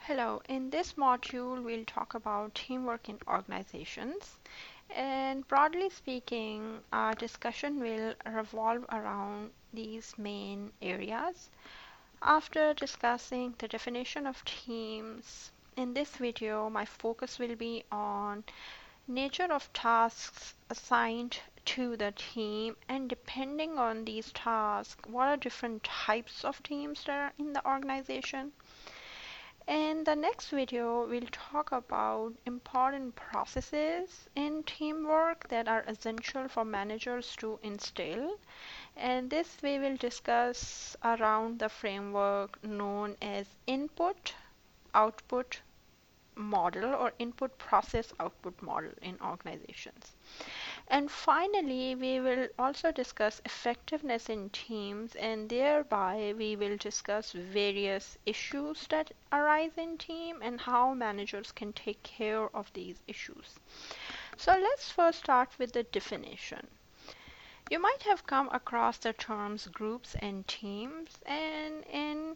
Hello, in this module we'll talk about teamwork in organizations, and broadly speaking our discussion will revolve around these main areas. After discussing the definition of teams, in this video my focus will be on nature of tasks assigned to the team, and depending on these tasks what are different types of teams that are in the organization. In the next video, we'll talk about important processes in teamwork that are essential for managers to instill. And this we will discuss around the framework known as input output model or input process output model in organizations. And finally, we will also discuss effectiveness in teams, and thereby we will discuss various issues that arise in team and how managers can take care of these issues. So let's first start with the definition. You might have come across the terms groups and teams, and in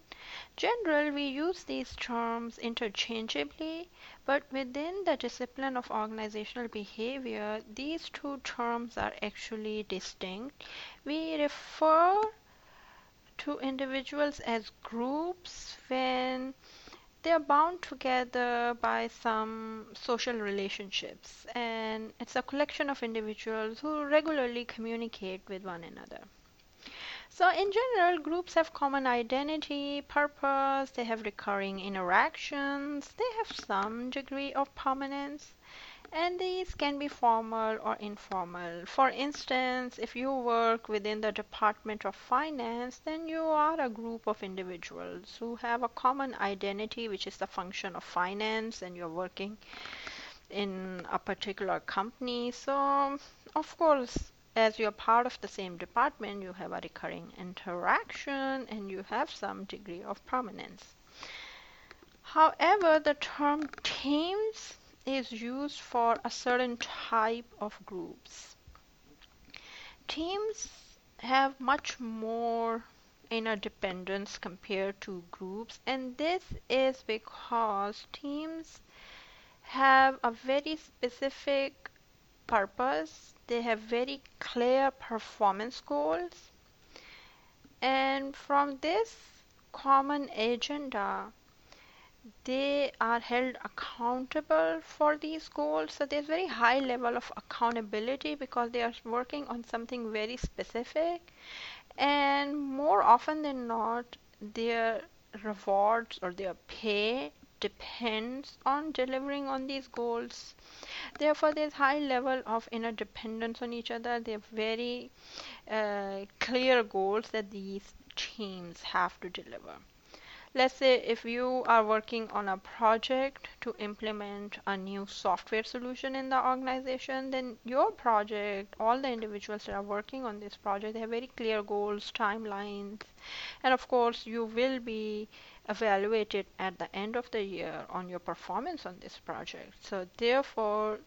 general we use these terms interchangeably, but within the discipline of organizational behavior, these two terms are actually distinct. We refer to individuals as groups when they are bound together by some social relationships, and it's a collection of individuals who regularly communicate with one another. So, in general, groups have common identity, purpose, they have recurring interactions, they have some degree of permanence, and these can be formal or informal. For instance, if you work within the Department of Finance, then you are a group of individuals who have a common identity, which is the function of finance, and you're working in a particular company. So, of course, as you're part of the same department, you have a recurring interaction and you have some degree of prominence. However, the term teams is used for a certain type of groups. Teams have much more interdependence compared to groups, and this is because teams have a very specific purpose, they have very clear performance goals, and from this common agenda, they are held accountable for these goals. So there's very high level of accountability because they are working on something very specific, and more often than not, their rewards or their pay depends on delivering on these goals. Therefore, there's high level of interdependence on each other. They have very clear goals that these teams have to deliver. Let's say if you are working on a project to implement a new software solution in the organization, then your project, all the individuals that are working on this project, they have very clear goals, timelines, and of course, you will be evaluated at the end of the year on your performance on this project. So, therefore,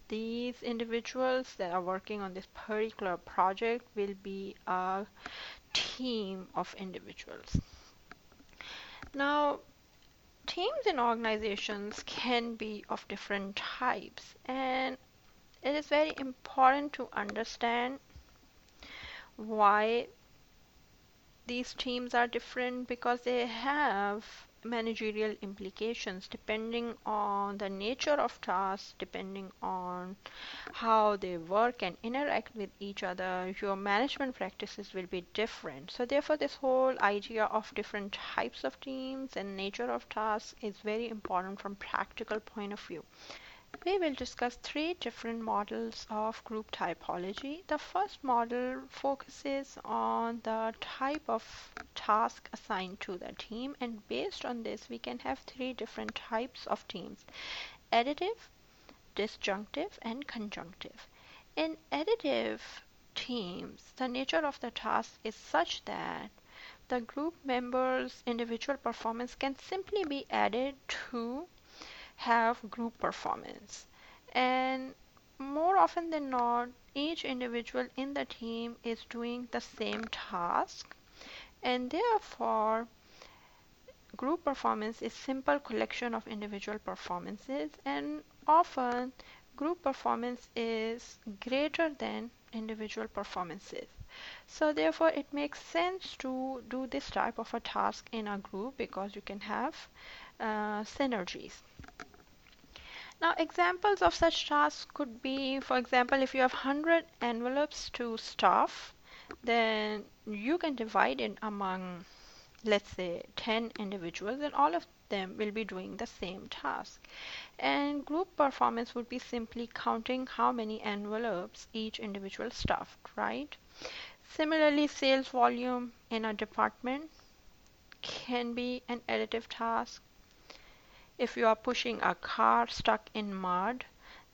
these individuals that are working on this particular project will be a team of individuals. Now, teams in organizations can be of different types, and it is very important to understand why these teams are different, because they have managerial implications depending on the nature of tasks, depending on how they work and interact with each other. Your management practices will be different. So, therefore, this whole idea of different types of teams and nature of tasks is very important from practical point of view. We will discuss three different models of group typology. The first model focuses on the type of task assigned to the team, and based on this, we can have three different types of teams: additive, disjunctive, and conjunctive. In additive teams, the nature of the task is such that the group members' individual performance can simply be added to have group performance. And more often than not, each individual in the team is doing the same task, and therefore, group performance is simple collection of individual performances, and often group performance is greater than individual performances. So therefore it makes sense to do this type of a task in a group because you can have synergies. Now, examples of such tasks could be, for example, if you have 100 envelopes to stuff, then you can divide it among, let's say, 10 individuals, and all of them will be doing the same task. And group performance would be simply counting how many envelopes each individual stuffed, right? Similarly, sales volume in a department can be an additive task. If you are pushing a car stuck in mud,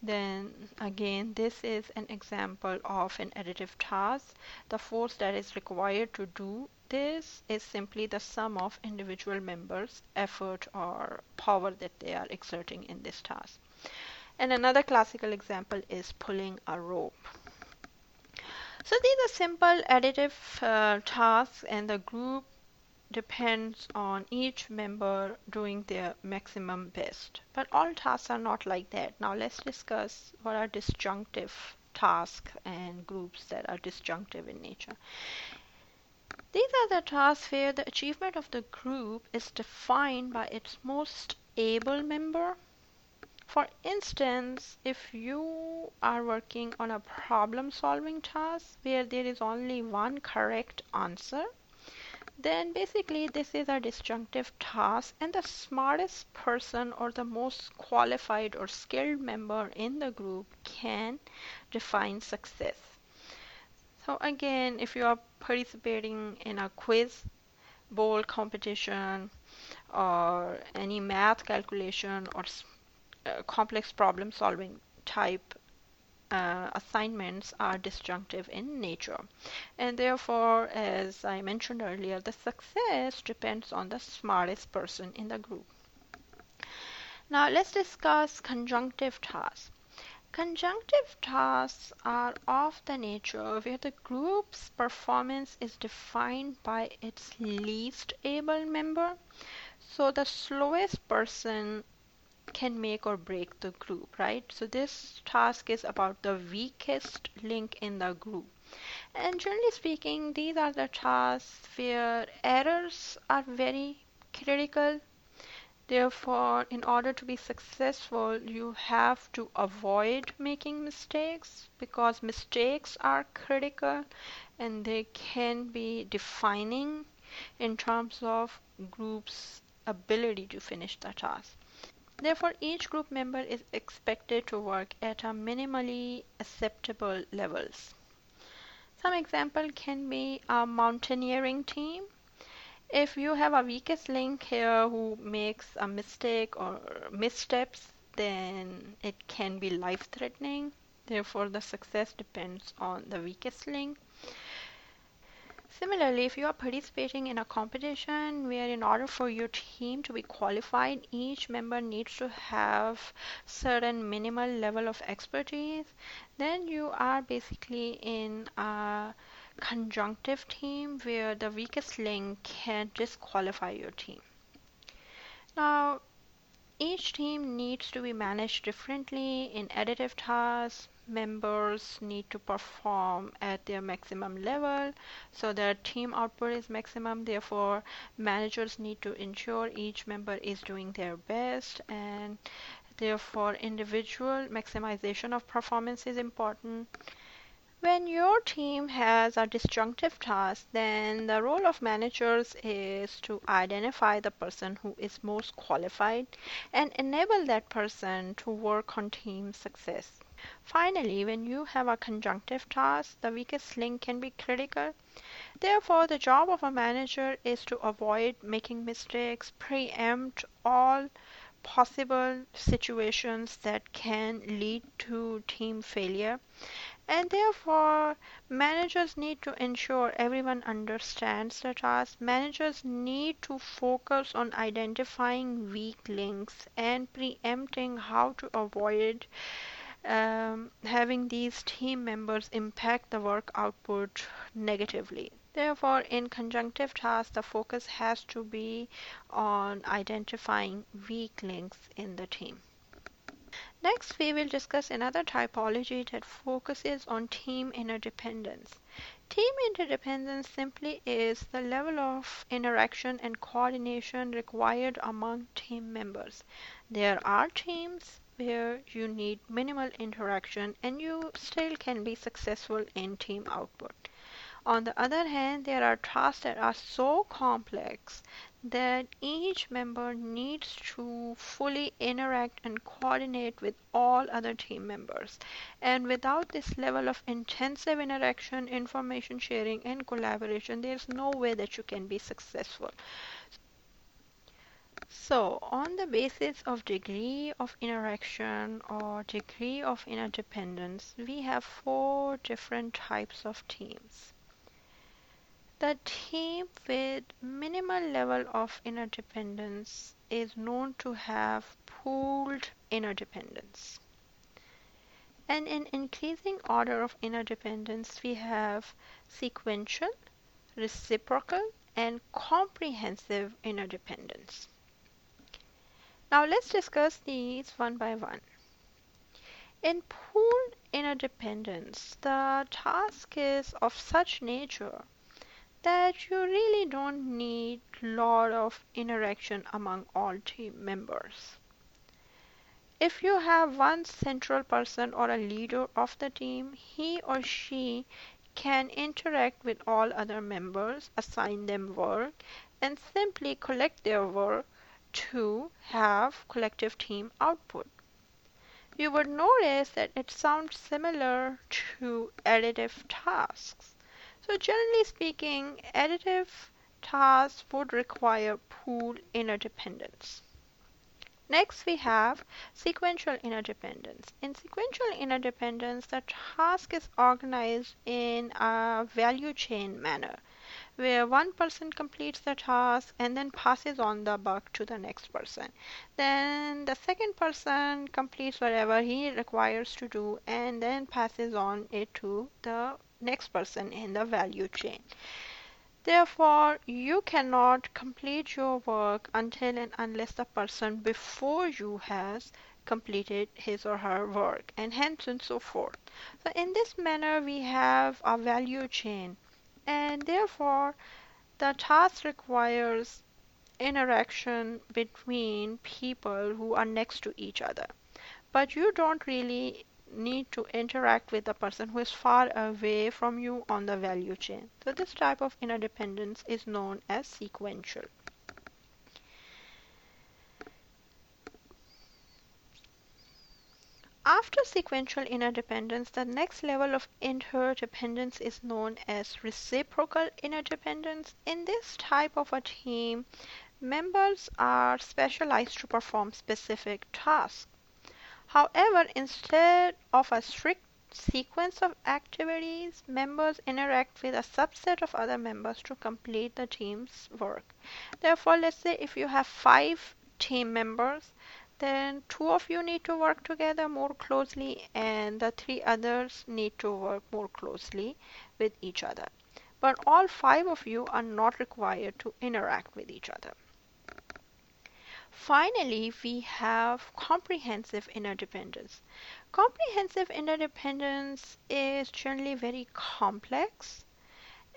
then again, this is an example of an additive task. The force that is required to do this is simply the sum of individual members' effort or power that they are exerting in this task. And another classical example is pulling a rope. So these are simple additive tasks, and the group depends on each member doing their maximum best. But all tasks are not like that. Now let's discuss what are disjunctive tasks and groups that are disjunctive in nature. These are the tasks where the achievement of the group is defined by its most able member. For instance, if you are working on a problem solving task where there is only one correct answer, then basically this is a disjunctive task, and the smartest person or the most qualified or skilled member in the group can define success. So again, if you are participating in a quiz, bowl competition, or any math calculation or complex problem solving type assignments are disjunctive in nature. And therefore, as I mentioned earlier, the success depends on the smartest person in the group. Now, let's discuss conjunctive tasks. Conjunctive tasks are of the nature where the group's performance is defined by its least able member. So, the slowest person can make or break the group, right? So this task is about the weakest link in the group. And generally speaking, these are the tasks where errors are very critical. Therefore, in order to be successful, you have to avoid making mistakes because mistakes are critical and they can be defining in terms of group's ability to finish the task. Therefore, each group member is expected to work at a minimally acceptable levels. Some example can be a mountaineering team. If you have a weakest link here who makes a mistake or missteps, then it can be life-threatening. Therefore, the success depends on the weakest link. Similarly, if you are participating in a competition where in order for your team to be qualified, each member needs to have certain minimal level of expertise, then you are basically in a conjunctive team where the weakest link can disqualify your team. Now, each team needs to be managed differently. In additive tasks, members need to perform at their maximum level so that team output is maximum. Therefore, managers need to ensure each member is doing their best, and therefore, individual maximization of performance is important. When your team has a disjunctive task, then the role of managers is to identify the person who is most qualified and enable that person to work on team success. Finally, when you have a conjunctive task, the weakest link can be critical. Therefore, the job of a manager is to avoid making mistakes, preempt all possible situations that can lead to team failure, and therefore, managers need to ensure everyone understands the task. Managers need to focus on identifying weak links and preempting how to avoid having these team members impact the work output negatively. Therefore, in conjunctive tasks, the focus has to be on identifying weak links in the team. Next, we will discuss another typology that focuses on team interdependence. Team interdependence simply is the level of interaction and coordination required among team members. There are teams where you need minimal interaction and you still can be successful in team output. On the other hand, there are tasks that are so complex that each member needs to fully interact and coordinate with all other team members. And without this level of intensive interaction, information sharing, and collaboration, there's no way that you can be successful. So, on the basis of degree of interaction or degree of interdependence, we have four different types of teams. The team with minimal level of interdependence is known to have pooled interdependence. And in increasing order of interdependence, we have sequential, reciprocal, and comprehensive interdependence. Now let's discuss these one by one. In pooled interdependence, the task is of such nature that you really don't need a lot of interaction among all team members. If you have one central person or a leader of the team, he or she can interact with all other members, assign them work, and simply collect their work to have collective team output. You would notice that it sounds similar to additive tasks. So generally speaking, additive tasks would require pool interdependence. Next, we have sequential interdependence. In sequential interdependence, the task is organized in a value chain manner, where one person completes the task and then passes on the buck to the next person. Then the second person completes whatever he requires to do and then passes on it to the next person in the value chain. Therefore, you cannot complete your work until and unless the person before you has completed his or her work, and hence and so forth. So in this manner, we have a value chain, and therefore the task requires interaction between people who are next to each other. But you don't really need to interact with the person who is far away from you on the value chain. So this type of interdependence is known as sequential. After sequential interdependence, the next level of interdependence is known as reciprocal interdependence. In this type of a team, members are specialized to perform specific tasks. However, instead of a strict sequence of activities, members interact with a subset of other members to complete the team's work. Therefore, let's say if you have 5 team members, then 2 of you need to work together more closely and the 3 others need to work more closely with each other. But all 5 of you are not required to interact with each other. Finally, we have comprehensive interdependence. Comprehensive interdependence is generally very complex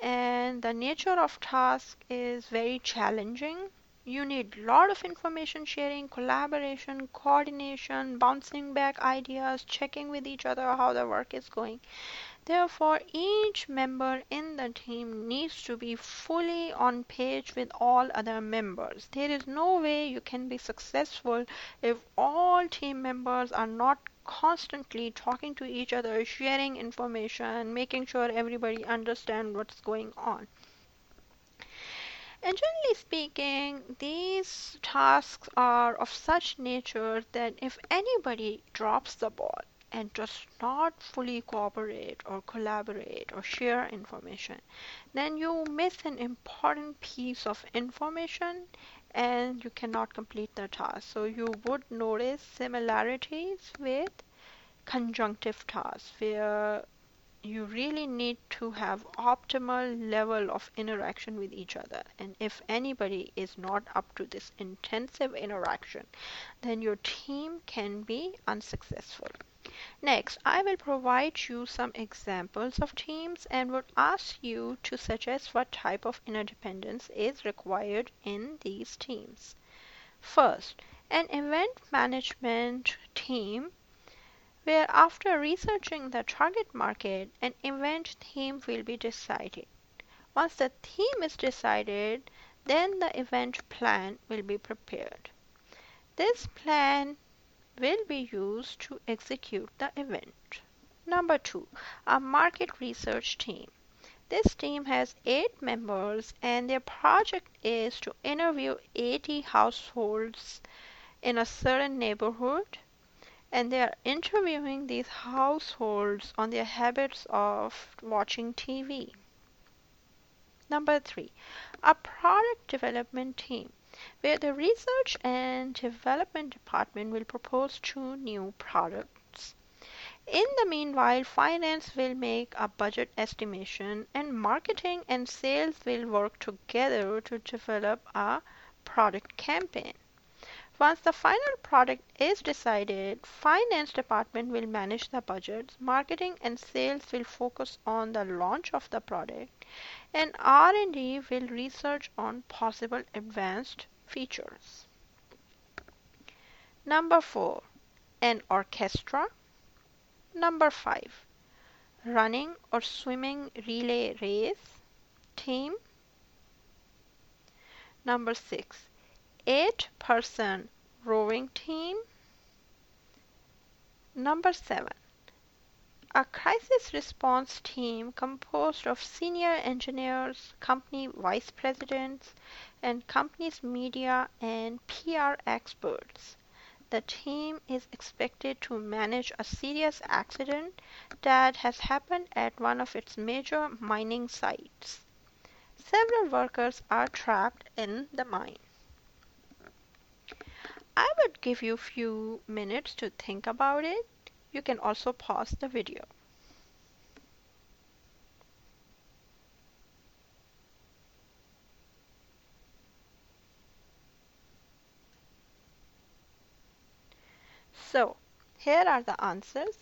and the nature of task is very challenging. You need a lot of information sharing, collaboration, coordination, bouncing back ideas, checking with each other how the work is going. Therefore, each member in the team needs to be fully on page with all other members. There is no way you can be successful if all team members are not constantly talking to each other, sharing information, making sure everybody understands what's going on. And generally speaking, these tasks are of such nature that if anybody drops the ball and does not fully cooperate or collaborate or share information, then you miss an important piece of information and you cannot complete the task. So you would notice similarities with conjunctive tasks where you really need to have optimal level of interaction with each other. And if anybody is not up to this intensive interaction, then your team can be unsuccessful. Next, I will provide you some examples of teams and would ask you to suggest what type of interdependence is required in these teams. First, an event management team where after researching the target market, an event theme will be decided. Once the theme is decided, then the event plan will be prepared. This plan will be used to execute the event. Number two, a market research team. This team has 8 members and their project is to interview 80 households in a certain neighborhood, and they are interviewing these households on their habits of watching TV. Number three, a product development team where the research and development department will propose 2 new products. In the meanwhile, finance will make a budget estimation and marketing and sales will work together to develop a product campaign. Once the final product is decided, finance department will manage the budgets, marketing and sales will focus on the launch of the product, and R&D will research on possible advanced features. Number 4, an orchestra. Number 5, running or swimming relay race team. Number 6, 8-person rowing team. Number 7, a crisis response team composed of senior engineers, company vice presidents, and company's media and PR experts. The team is expected to manage a serious accident that has happened at one of its major mining sites. Several workers are trapped in the mine. I would give you a few minutes to think about it. You can also pause the video. So, here are the answers.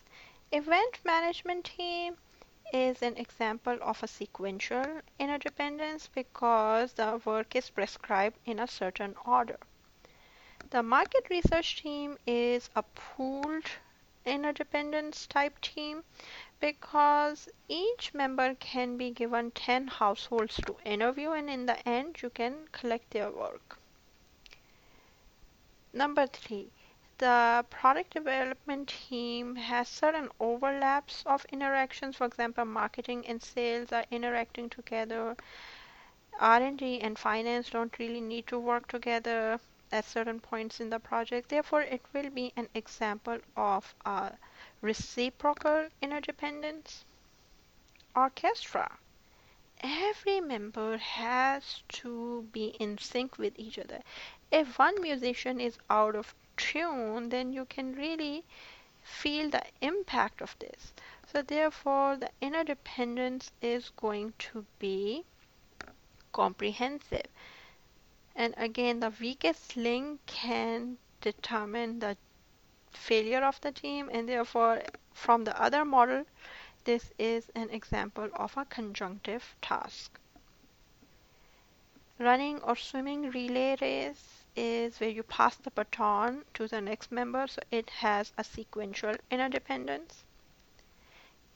Event management team is an example of a sequential interdependence because the work is prescribed in a certain order. The market research team is a pooled interdependence type team because each member can be given 10 households to interview and in the end you can collect their work. Number 3, the product development team has certain overlaps of interactions. For example, marketing and sales are interacting together. R&D and finance don't really need to work together at certain points in the project. Therefore, it will be an example of a reciprocal interdependence. Orchestra. Every member has to be in sync with each other. If one musician is out of tune, then you can really feel the impact of this. So therefore, the interdependence is going to be comprehensive. And again, the weakest link can determine the failure of the team, and therefore, from the other model, this is an example of a conjunctive task. Running or swimming relay race is where you pass the baton to the next member, so it has a sequential interdependence.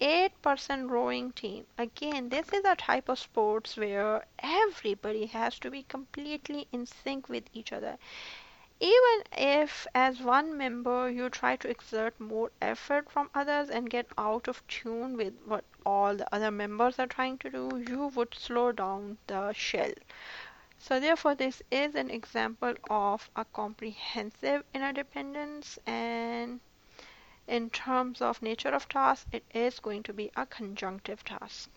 8-person rowing team. Again, this is a type of sports where everybody has to be completely in sync with each other. Even if, as one member, you try to exert more effort from others and get out of tune with what all the other members are trying to do, you would slow down the shell. So therefore, this is an example of a comprehensive interdependence, and in terms of nature of task, it is going to be a conjunctive task.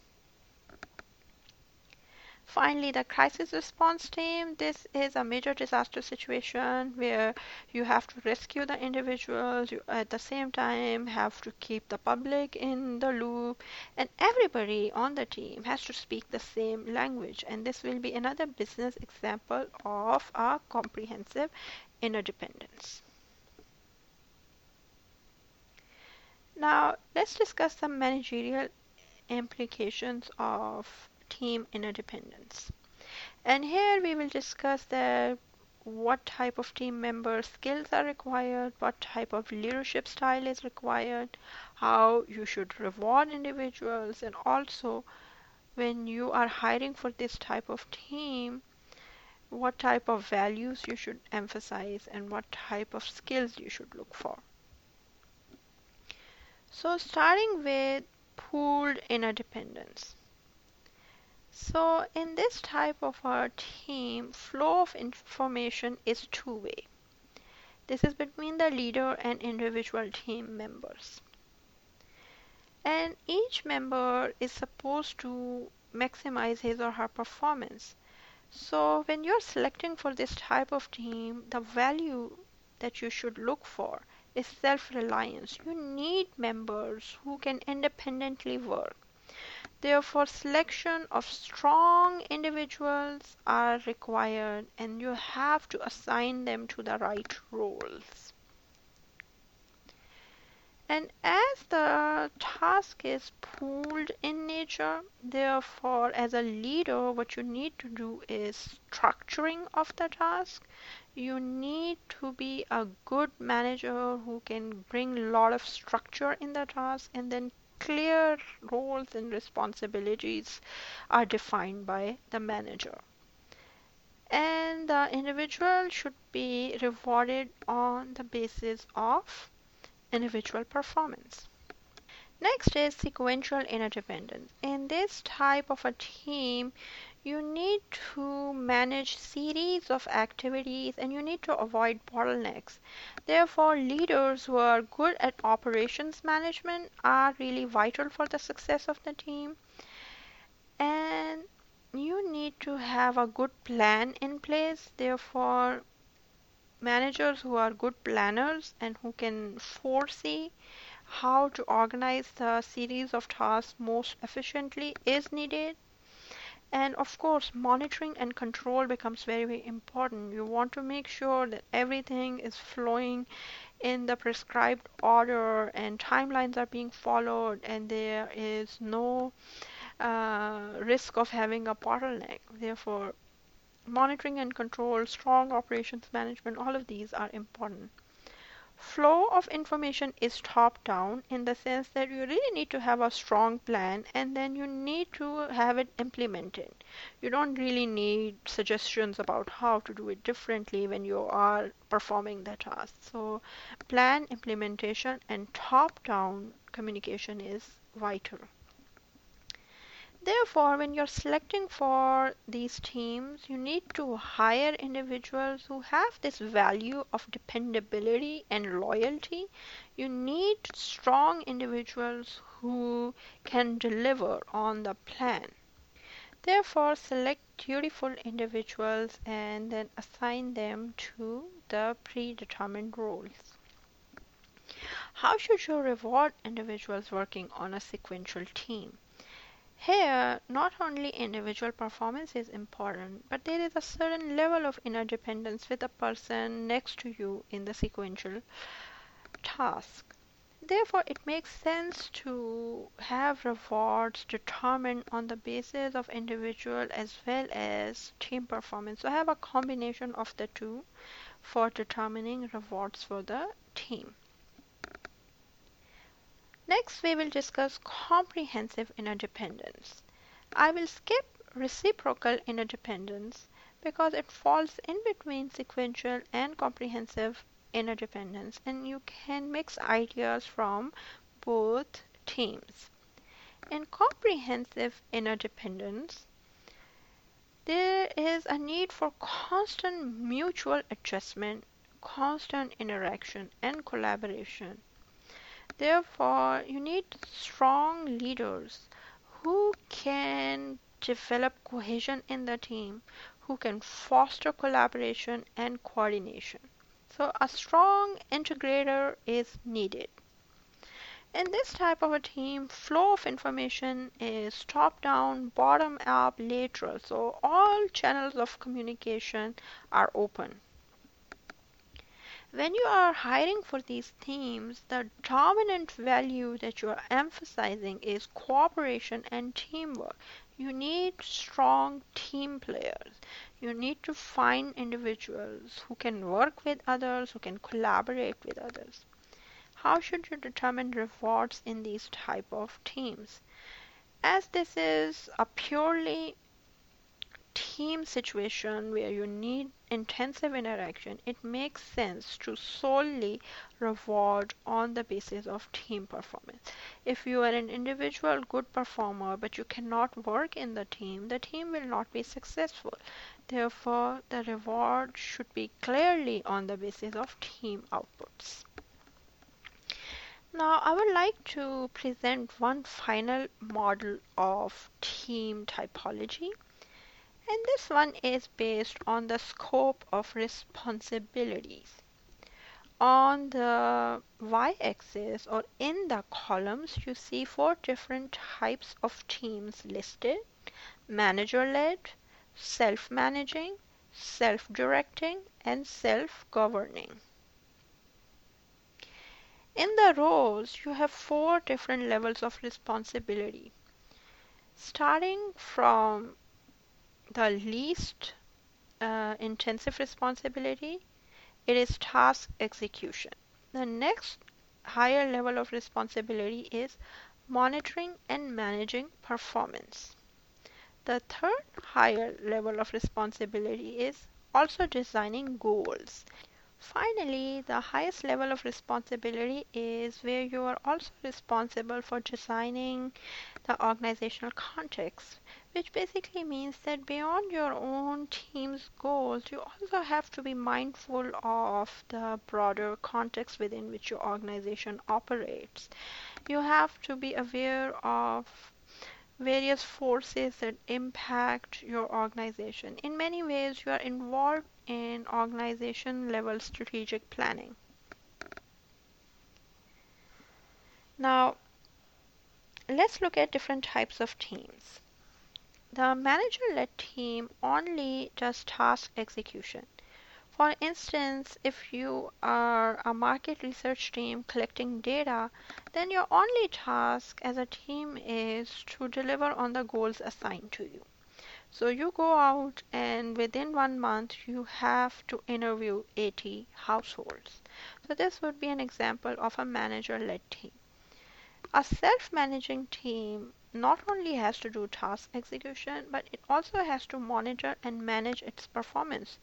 Finally, the crisis response team. This is a major disaster situation where you have to rescue the individuals. You at the same time have to keep the public in the loop, and everybody on the team has to speak the same language. And this will be another business example of a comprehensive interdependence. Now, let's discuss some managerial implications of team interdependence. And here we will discuss that what type of team member skills are required, what type of leadership style is required, how you should reward individuals, and also when you are hiring for this type of team, what type of values you should emphasize and what type of skills you should look for. So starting with pooled interdependence. So in this type of a team, flow of information is two-way. This is between the leader and individual team members. And each member is supposed to maximize his or her performance. So when you're selecting for this type of team, the value that you should look for is self-reliance. You need members who can independently work. Therefore, selection of strong individuals are required and you have to assign them to the right roles. And as the task is pooled in nature, therefore, as a leader, what you need to do is structuring of the task. You need to be a good manager who can bring a lot of structure in the task, and then clear roles and responsibilities are defined by the manager. And the individual should be rewarded on the basis of individual performance. Next is sequential interdependence. In this type of a team, you need to manage series of activities and you need to avoid bottlenecks. Therefore, leaders who are good at operations management are really vital for the success of the team. And you need to have a good plan in place. Therefore, managers who are good planners and who can foresee how to organize the series of tasks most efficiently is needed. And of course, monitoring and control becomes very, very important. You want to make sure that everything is flowing in the prescribed order and timelines are being followed and there is no risk of having a bottleneck. Therefore, monitoring and control, strong operations management, all of these are important. Flow of information is top down in the sense that you really need to have a strong plan and then you need to have it implemented. You don't really need suggestions about how to do it differently when you are performing the task. So, plan, implementation, and top down communication is vital. Therefore, when you're selecting for these teams, you need to hire individuals who have this value of dependability and loyalty. You need strong individuals who can deliver on the plan. Therefore, select dutiful individuals and then assign them to the predetermined roles. How should you reward individuals working on a sequential team? Here, not only individual performance is important, but there is a certain level of interdependence with the person next to you in the sequential task. Therefore, it makes sense to have rewards determined on the basis of individual as well as team performance. So, have a combination of the two for determining rewards for the team. Next, we will discuss comprehensive interdependence. I will skip reciprocal interdependence because it falls in between sequential and comprehensive interdependence, and you can mix ideas from both teams. In comprehensive interdependence, there is a need for constant mutual adjustment, constant interaction, and collaboration. Therefore, you need strong leaders who can develop cohesion in the team, who can foster collaboration and coordination. So, a strong integrator is needed. In this type of a team, flow of information is top down, bottom up, lateral. So, all channels of communication are open. When you are hiring for these teams, the dominant value that you are emphasizing is cooperation and teamwork. You need strong team players. You need to find individuals who can work with others, who can collaborate with others. How should you determine rewards in these type of teams? As this is a purely team situation where you need intensive interaction, it makes sense to solely reward on the basis of team performance. If you are an individual good performer but you cannot work in the team will not be successful. Therefore, the reward should be clearly on the basis of team outputs. Now, I would like to present one final model of team typology. And this one is based on the scope of responsibilities. On the y-axis or in the columns, you see four different types of teams listed: manager-led, self-managing, self-directing, and self-governing. In the rows, you have four different levels of responsibility. Starting from the least intensive responsibility, it is task execution. The next higher level of responsibility is monitoring and managing performance. The third higher level of responsibility is also designing goals. Finally, the highest level of responsibility is where you are also responsible for designing the organizational context, which basically means that beyond your own team's goals, you also have to be mindful of the broader context within which your organization operates. You have to be aware of various forces that impact your organization. In many ways, you are involved in organization level strategic planning. Now, let's look at different types of teams. The manager-led team only does task execution. For instance, if you are a market research team collecting data, then your only task as a team is to deliver on the goals assigned to you. So you go out and within 1 month you have to interview 80 households. So this would be an example of a manager-led team. A self-managing team not only has to do task execution, but it also has to monitor and manage its performance.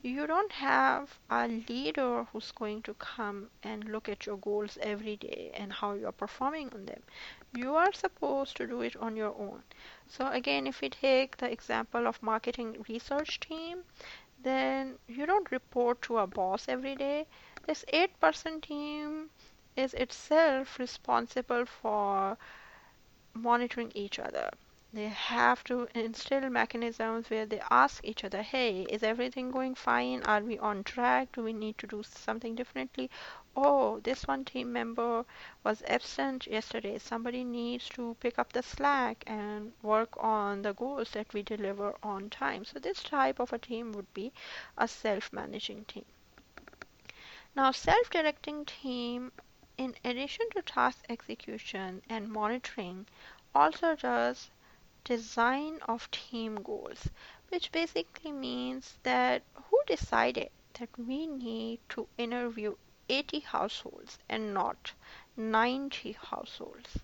You don't have a leader who's going to come and look at your goals every day and how you're performing on them. You are supposed to do it on your own. So again, if we take the example of marketing research team, then you don't report to a boss every day. This 8-person team is itself responsible for monitoring each other. They have to instill mechanisms where they ask each other, hey, is everything going fine? Are we on track? Do we need to do something differently? Oh, this one team member was absent yesterday. Somebody needs to pick up the slack and work on the goals that we deliver on time. So this type of a team would be a self-managing team. Now, self-directing team, in addition to task execution and monitoring, also does design of team goals, which basically means that who decided that we need to interview 80 households and not 90 households,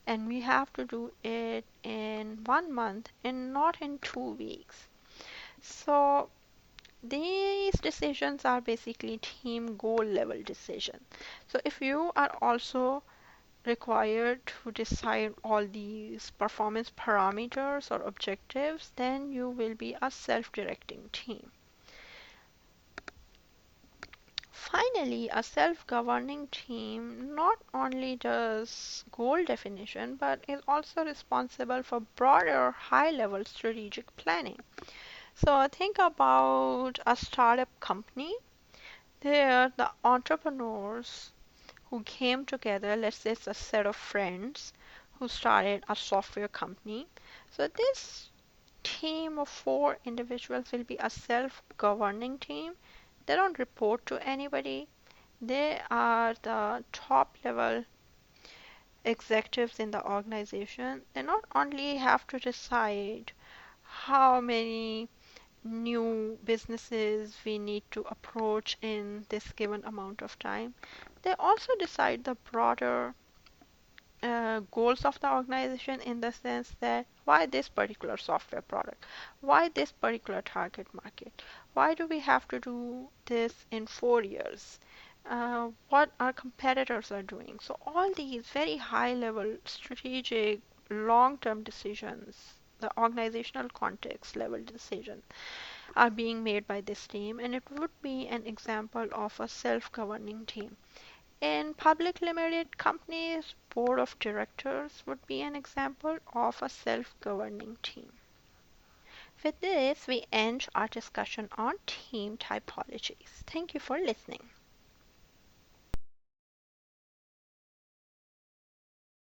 and we have to do it in 1 month and not in 2 weeks. So these decisions are basically team goal level decisions. So if you are also required to decide all these performance parameters or objectives, then you will be a self-directing team. Finally, a self-governing team not only does goal definition but is also responsible for broader high-level strategic planning. So think about a startup company. There, the entrepreneurs who came together, let's say it's a set of friends who started a software company. So this team of four individuals will be a self-governing team. They don't report to anybody. They are the top level executives in the organization. They not only have to decide how many new businesses we need to approach in this given amount of time, they also decide the broader goals of the organization in the sense that why this particular software product, why this particular target market, why do we have to do this in 4 years, what our competitors are doing. So all these very high level strategic long term decisions, the organizational context level decisions are being made by this team, and it would be an example of a self governing team. In public limited companies, board of directors would be an example of a self-governing team. With this, we end our discussion on team typologies. Thank you for listening.